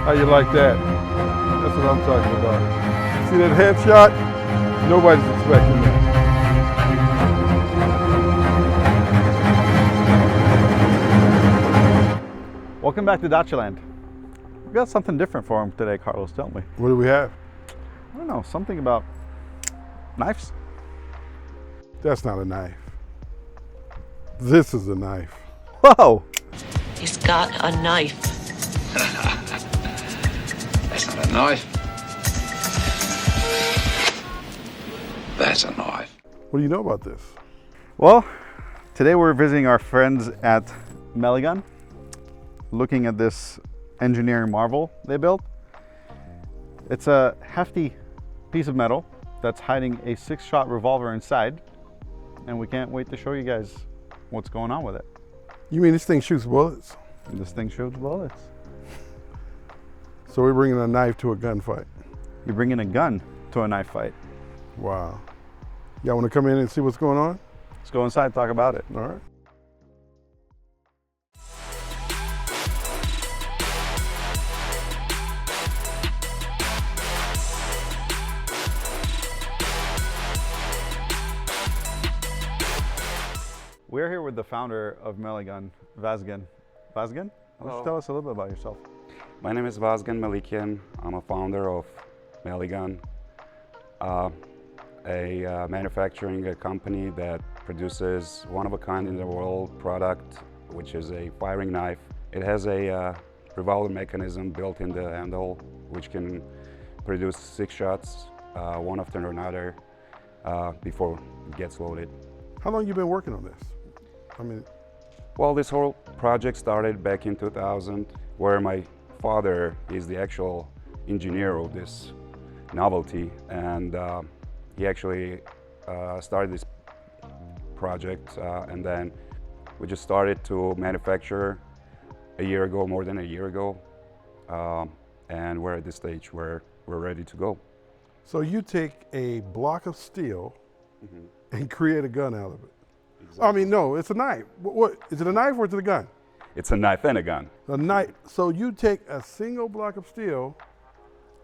How you like that? That's what I'm talking about. See that headshot? Nobody's expecting that. Welcome back to Dacha-Land. We got something different for him today, Carlos, don't we? What do we have? I don't know, something about knives? That's not a knife. This is a knife. Whoa! He's got a knife. That's not a knife. That's a knife. What do you know about this? Well, today we're visiting our friends at Meligun, looking at this engineering marvel they built. It's a hefty piece of metal that's hiding a 6-shot revolver inside, and we can't wait to show you guys what's going on with it. You mean this thing shoots bullets? And this thing shoots bullets. So we're bringing a knife to a gunfight. You're bringing a gun to a knife fight. Wow. Y'all want to come in and see what's going on? Let's go inside and talk about it. All right. We're here with the founder of Meligun, Vazgen. Vazgen? Why don't you tell us a little bit about yourself? My name is Vazgen Meligun. I'm a founder of Meligun, a manufacturing company that produces one-of-a-kind in the world product, which is a firing knife. It has a revolver mechanism built in the handle, which can produce 6 shots, one after another, before it gets loaded. How long you been working on this? Well, this whole project started back in 2000, where my father is the actual engineer of this novelty, and he actually started this project, and then we just started to manufacture a year ago, more than a year ago, and we're at this stage where we're ready to go. So you take a block of steel and create a gun out of it. Exactly. I mean, no, it's a knife. What is it, a knife or is it a gun? It's a knife and a gun. A knife. So you take a single block of steel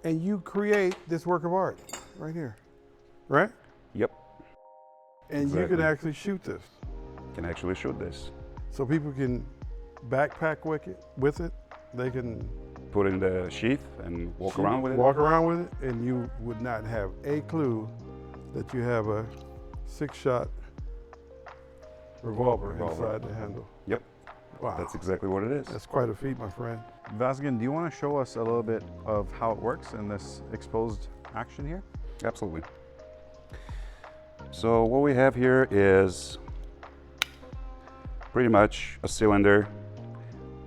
and you create this work of art right here, right? Yep. And you Exactly. can actually shoot this. Can actually shoot this. So people can backpack with it. They can Put it in the sheath and walk around with it. Walk around with it, and you would not have a clue that you have a 6-shot revolver inside the handle. Yep. Wow. That's exactly what it is. That's quite a feat, my friend. Vazgen, do you want to show us a little bit of how it works in this exposed action here? Absolutely. So what we have here is pretty much a cylinder,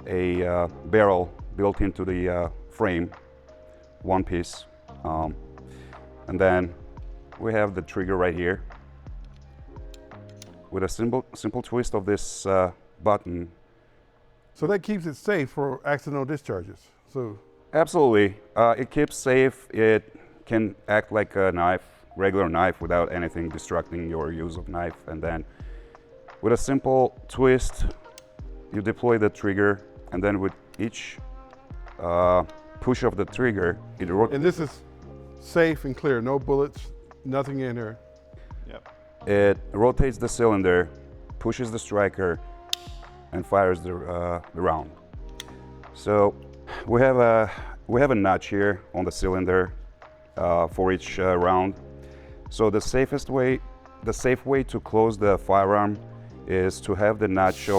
a barrel built into the frame, one piece, and then we have the trigger right here. With a simple twist of this button. So that keeps it safe for accidental discharges. So Absolutely, it keeps safe. It can act like a knife, regular knife, without anything distracting your use of knife. And then with a simple twist, you deploy the trigger, and then with each push of the trigger, it rotates. and this is safe and clear, no bullets, nothing in here. Yep. It rotates the cylinder, pushes the striker, and fires the round. So we have a notch here on the cylinder for each round. So the safe way to close the firearm is to have the notch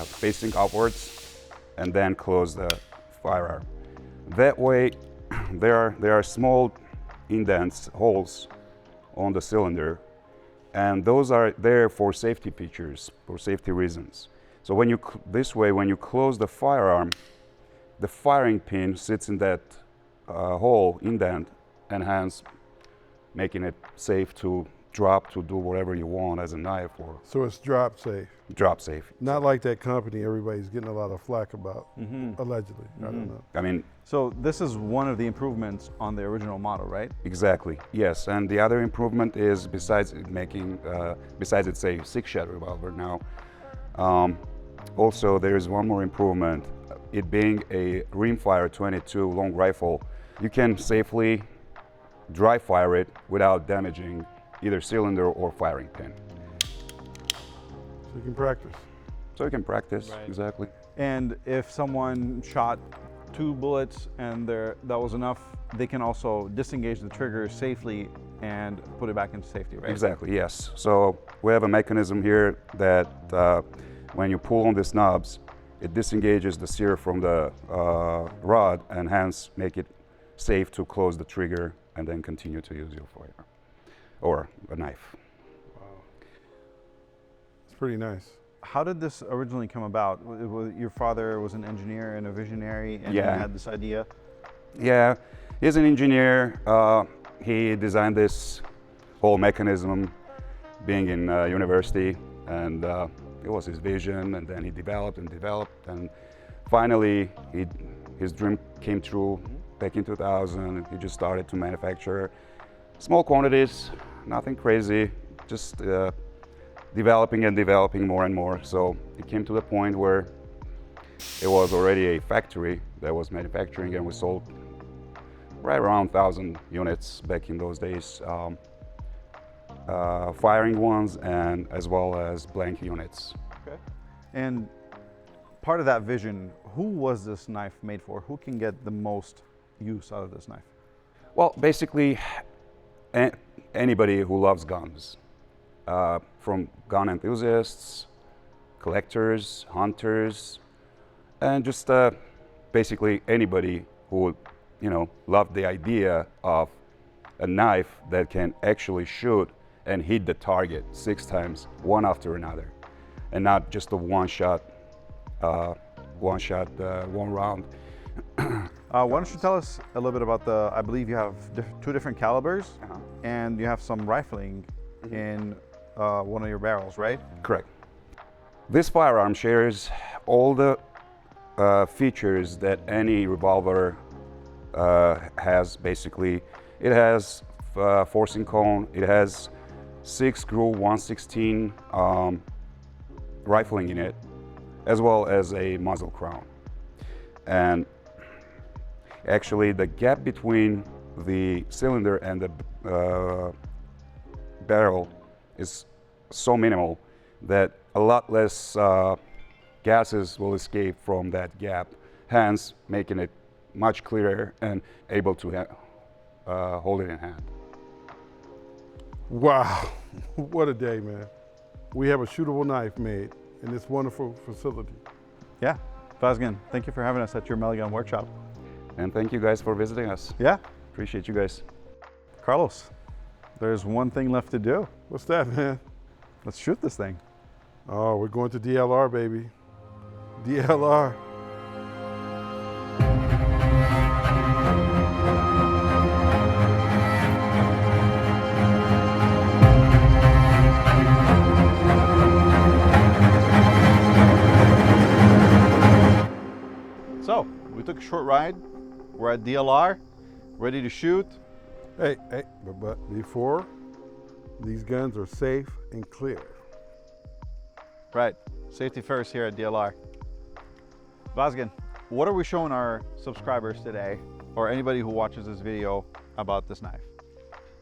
facing upwards, and then close the firearm. That way, there are small indents, holes on the cylinder, and those are there for safety features, for safety reasons. So when you close the firearm, the firing pin sits in that hole indent, and hence making it safe to drop, to do whatever you want as a knife, or So it's drop safe. drop safe. Not like that company everybody's getting a lot of flack about, allegedly. I don't know. I mean, So this is one of the improvements on the original model, right? exactly, yes. And the other improvement is, besides it's a 6-shot revolver now, also there is one more improvement. it being a rimfire 22 long rifle, you can safely dry fire it without damaging either cylinder or firing pin. So you can practice. So you can practice, Right. exactly. And if someone shot 2 bullets and that was enough, they can also disengage the trigger safely and put it back into safety, right? Exactly, yes. So we have a mechanism here that when you pull on these knobs, it disengages the sear from the rod and hence make it safe to close the trigger and then continue to use your fire or a knife. It's pretty nice. How did this originally come about? Your father was an engineer and a visionary, and Yeah. he had this idea. Yeah, he's an engineer. He designed this whole mechanism being in university, and it was his vision, and then he developed, and finally his dream came true back in 2000. He just started to manufacture small quantities, nothing crazy, just developing and developing more and more. So it came to the point where it was already a factory that was manufacturing, and we sold right around 1,000 units back in those days, firing ones and as well as blank units. Okay. And part of that vision, who was this knife made for? Who can get the most use out of this knife? Well, basically, anybody who loves guns, from gun enthusiasts, collectors, hunters, and just basically anybody who, loved the idea of a knife that can actually shoot and hit the target 6 times, one after another, and not just a one round. Why don't you tell us a little bit about I believe you have 2 different calibers, and you have some rifling in one of your barrels, right? Correct. This firearm shares all the features that any revolver has. Basically, it has forcing cone, it has 6-groove 116 rifling in it, as well as a muzzle crown. And actually, the gap between the cylinder and the barrel is so minimal that a lot less gases will escape from that gap, hence making it much clearer and able to hold it in hand. Wow, what a day, man. We have a shootable knife made in this wonderful facility. Yeah. Vazgen, thank you for having us at your Meligun workshop. And thank you guys for visiting us. Yeah. Appreciate you guys. Carlos, there's one thing left to do. What's that, man? Let's shoot this thing. Oh, we're going to DLR, baby. DLR. So, we took a short ride. We're at DLR, ready to shoot. Hey, but before, these guns are safe and clear. Right, safety first here at DLR. Vazgen, what are we showing our subscribers today, or anybody who watches this video, about this knife?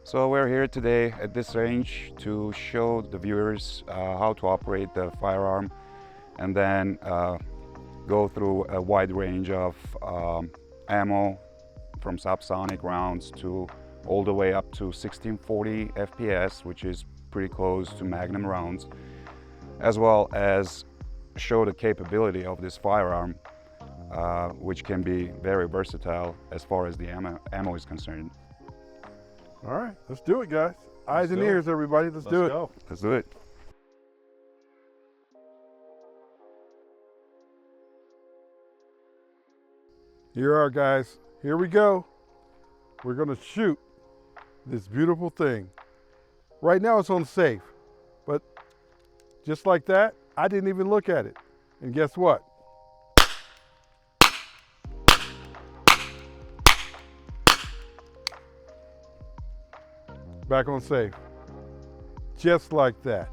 So we're here today at this range to show the viewers how to operate the firearm, and then go through a wide range of ammo, from subsonic rounds to all the way up to 1640 FPS, which is pretty close to Magnum rounds, as well as show the capability of this firearm, which can be very versatile as far as the ammo is concerned. All right, let's do it, guys. Eyes and do it. ears, everybody. Let's do it. Go. Let's do it. Here are, guys. Here we go. We're gonna shoot this beautiful thing. Right now it's on safe, but just like that, I didn't even look at it. And guess what? Back on safe. Just like that.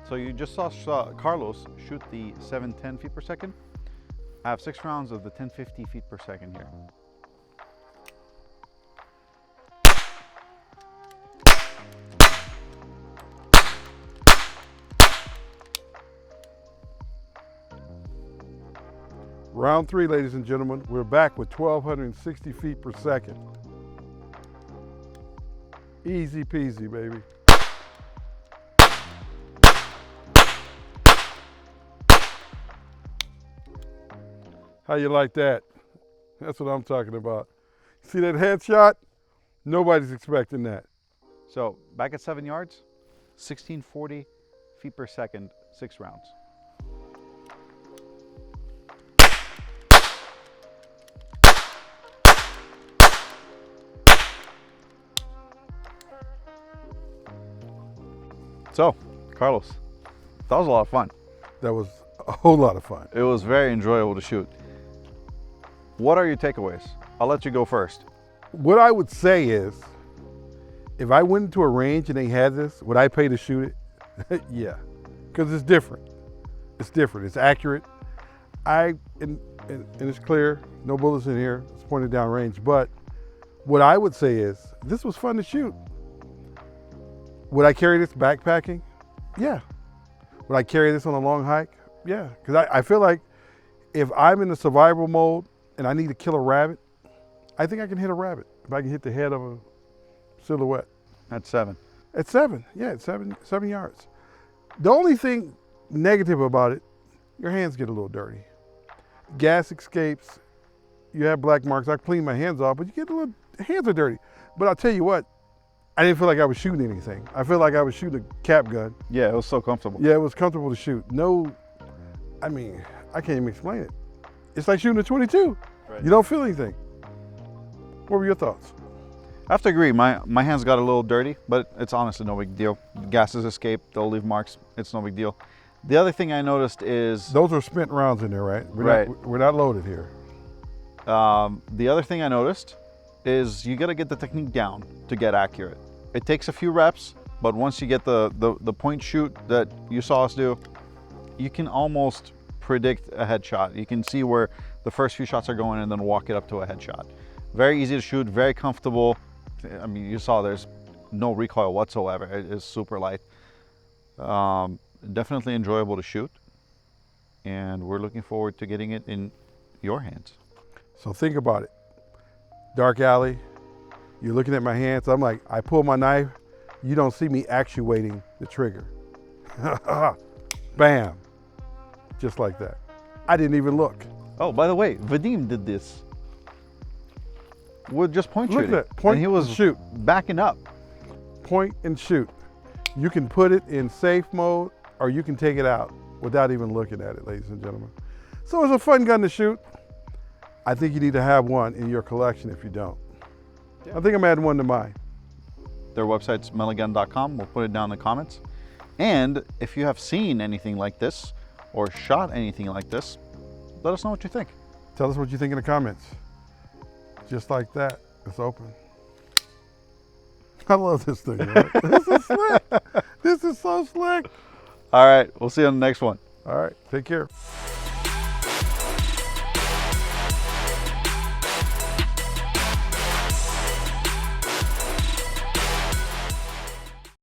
So you just saw Carlos shoot the 710 feet per second. I have 6 rounds of the 1050 feet per second here. Round 3, ladies and gentlemen. We're back with 1,260 feet per second. Easy peasy, baby. How you like that? That's what I'm talking about. See that headshot? Nobody's expecting that. So back at 7 yards, 1640 feet per second, 6 rounds. So, Carlos, that was a lot of fun. That was a whole lot of fun. It was very enjoyable to shoot. What are your takeaways? I'll let you go first. What I would say is, if I went into a range and they had this, would I pay to shoot it? Yeah, because it's different. It's different. It's accurate. And it's clear. No bullets in here. It's pointed down range. But what I would say is, this was fun to shoot. Would I carry this backpacking? Yeah. Would I carry this on a long hike? Yeah. Because I feel like if I'm in the survival mode and I need to kill a rabbit, I think I can hit a rabbit. If I can hit the head of a silhouette. At 7. At 7, yeah, at 7 yards. The only thing negative about it, your hands get a little dirty. Gas escapes, you have black marks. I clean my hands off, but you get a little, hands are dirty. But I'll tell you what, I didn't feel like I was shooting anything. I feel like I was shooting a cap gun. Yeah, it was so comfortable. Yeah, it was comfortable to shoot. No, I mean, I can't even explain it. It's like shooting a 22. Right. You don't feel anything. What were your thoughts? I have to agree, my hands got a little dirty, but it's honestly no big deal. Gases escaped, they'll leave marks, it's no big deal. The other thing I noticed is... Those are spent rounds in there, right? We're not loaded here. The other thing I noticed is you gotta get the technique down to get accurate. It takes a few reps, but once you get the point shoot that you saw us do, you can almost predict a headshot. You can see where the first few shots are going and then walk it up to a headshot. Very easy to shoot, very comfortable. I mean, you saw there's no recoil whatsoever. It is super light. Definitely enjoyable to shoot. And we're looking forward to getting it in your hands. So think about it. Dark alley, you're looking at my hands. I'm like, I pull my knife. You don't see me actuating the trigger. Bam. Just like that. I didn't even look. Oh, by the way, Vadim did this. With just point shooting. Look at that. Point and he was and shoot. Backing up. Point and shoot. You can put it in safe mode or you can take it out without even looking at it, ladies and gentlemen. So it's a fun gun to shoot. I think you need to have one in your collection if you don't. Yeah. I think I'm adding one to mine. Their website's meligun.com. We'll put it down in the comments. And if you have seen anything like this or shot anything like this, let us know what you think. Tell us what you think in the comments. Just like that, it's open. I love this thing, man. This is slick. This is so slick. All right, we'll see you on the next one. All right, take care.